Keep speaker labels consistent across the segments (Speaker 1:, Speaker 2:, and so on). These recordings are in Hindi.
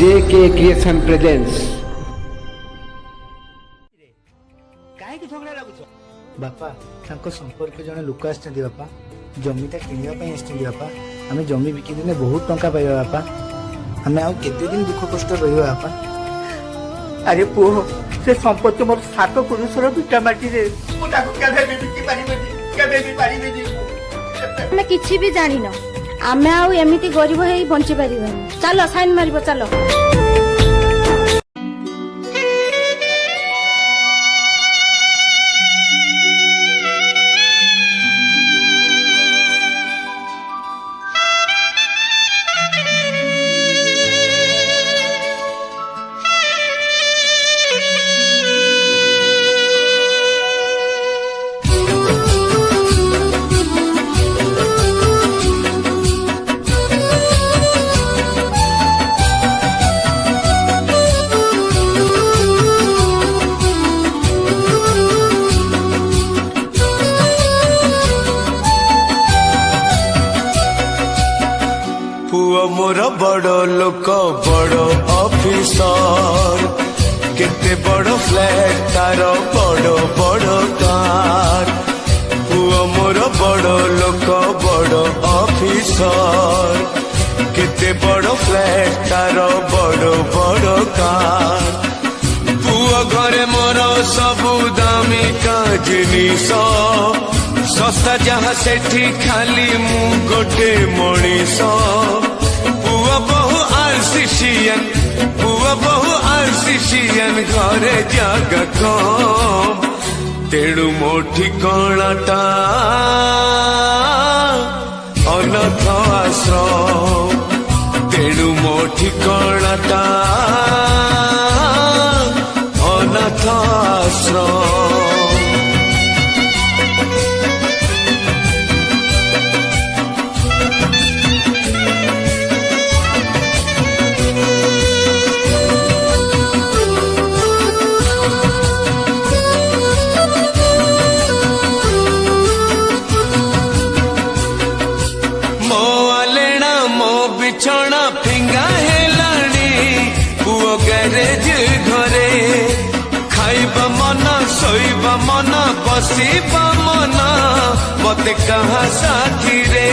Speaker 1: JK Creation presents
Speaker 2: କାହିଁକି ଝଗଡ଼ା ଲାଗୁଛ? ବାପା ତାଙ୍କ ସମ୍ପର୍କ ଜଣେ ଲୋକ ଆସିଛନ୍ତି ବାପା, ଜମିଟା କିଣିବା ପାଇଁ ଆସିଛନ୍ତି ବାପା। ଆମେ ଜମି ବିକିଦେଲେ ବହୁତ ଟଙ୍କା ପାଇବା ବାପା। ଆମେ ଆଉ କେତେ ଦିନ ଦୁଃଖ କଷ୍ଟ ରହିବା ବାପା?
Speaker 3: ଆରେ ପୁଅ, ସେ ସମ୍ପତ୍ତି ମୋର ସାତ ପୁରୁଷର ଭିଟା ମାଟିରେ, ମୁଁ ତାକୁ କେବେ ବି ବିକି ପାରିବିନି, କେବେ ବି ପାରିବିନି।
Speaker 4: ଆମେ କିଛି ବି ଜାଣିନ, ଆମେ ଆଉ ଏମିତି ଗରିବ ହେଇ ବଞ୍ଚି ପାରିବାନି। ଚାଲ ସାଇନ୍ ମାରିବ, ଚାଲ।
Speaker 5: पुओ मोर बड़ लोक बड़ ऑफिसर, केते बड़ फ्लैट तार बड़ बड़ कार। पुओ मोर बड़ लोक बड़ ऑफिसर, केते बड़ फ्लैट तार बड़ बड़ कार। पुओ घरे मोर सबु दामिका जिनिस, सस्ता जहाँ सेठी खाली मु गोटे मनीष। पुआ बहु आरसीसीएन, पुआ बहु आरसीसीएन, घरे जागा कम, तेणु मो ठिकाणाटा अनाथ आश्रम। तेणु मो ठिकाणाटा अनाथ आश्रम। बिछଣା फिंगा हेलाणी, पुओ ग्यारेज घरे, खाइबा मना सोइबा मना बसिबा मना, मते कहा साथी रे।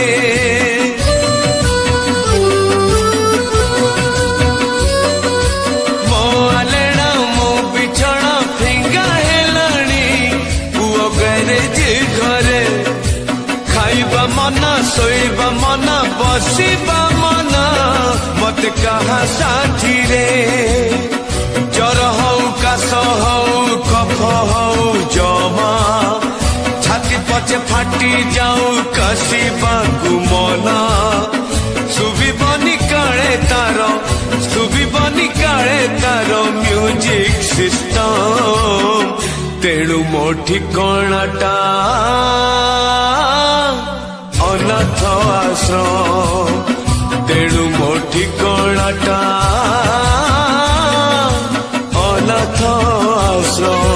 Speaker 5: मो आलेना मो बिछଣା फिंगा हेलाणी, पुओ ग्यारेज घरे, खाइबा मना सोइबा मना बसिबा मना, मत कहा साथी रे। जर हौ काश हौ कफ हौ जमा, छाती पछे फाटी जाऊ कसिबाकु मना, सुबिबनी काळे तार, सुबिबनी काळे तार म्यूजिक सिस्टम। तेणु मो ठिकाणाटा अनाथ आश्रम। तेणु मो ठिकाणाटा अनाथ आश्रम।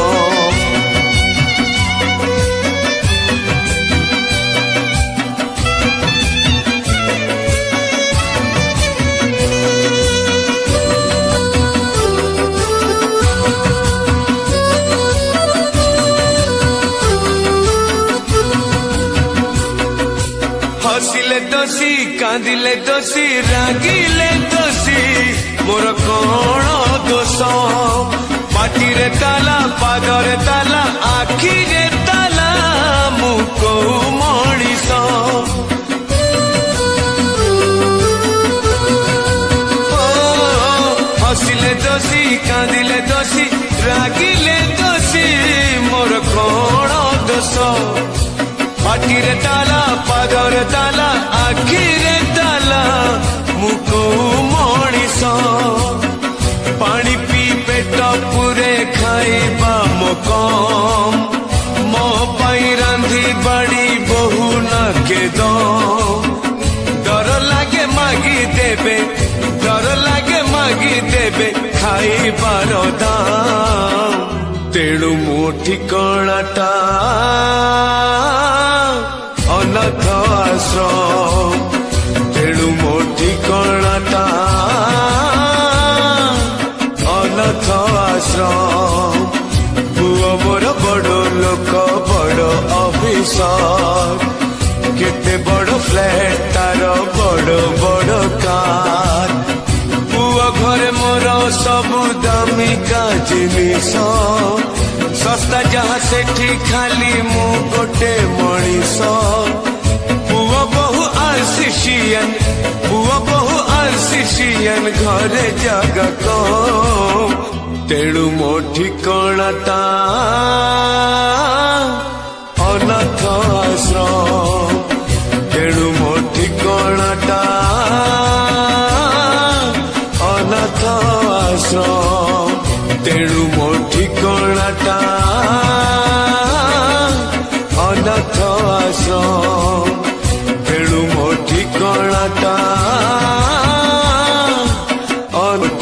Speaker 5: हसिले दोषी, कांदिले दोषी, रागिले दोषी, मोर कौन दोष? पाटिरे ताला, पादरे ताला, आखिरे ताला, मु को मणिष। हसिले दोषी, कांदिले दोषी, रागिले दोषी, मोर कौन दोष? पाटिरे ताला, पादरे ताला, आखिरे ताला, मुको मणिष। पानी पी पेट पुरे खाइबा मो कम, मो पाई रांधी बाड़ी बहु ना के दम। डर लागे मागी देबे, डर लागे मागी देबे खाइबार दाम। तेणु मो ठिकाणाटा अनाथ आश्रम। तेणु मो ठिकाणाटा ଅନାଥ ଆଶ୍ରମ ପୁଅ ମୋର ବଡ଼ ଲୋକ ବଡ଼ ଅଫିସର କେତେ ବଡ଼ ଫ୍ଲାଟ୍ ତାର ବଡ଼ ବଡ଼ କାର ପୁଅ ଘରେ ମୋର ସବୁ ଦାମିକା ଜିନିଷ ଶସ୍ତା ଯାହା ସେଠି ଖାଲି ମୁଁ ଗୋଟେ ମଣିଷ ପୁଅ ବହୁ ଆର୍ସିସିଆନ ପୁଅ ବହୁ ଆର୍ସିସିଆନ ଘରେ ଜାଗା କମ୍ ତେଣୁ ମୋ ଠିକଣାଟା ଅନାଥ ଆଶ୍ରମ ତେଣୁ ମୋ ଠିକଣାଟା ଅନାଥ ଆଶ୍ରମ ତେଣୁ ମୋ ଠିକଣାଟା ଅନାଥ ଆଶ୍ରମ ତେଣୁ ମୋ ଠିକଣାଟା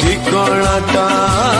Speaker 5: ଠିକଣାଟା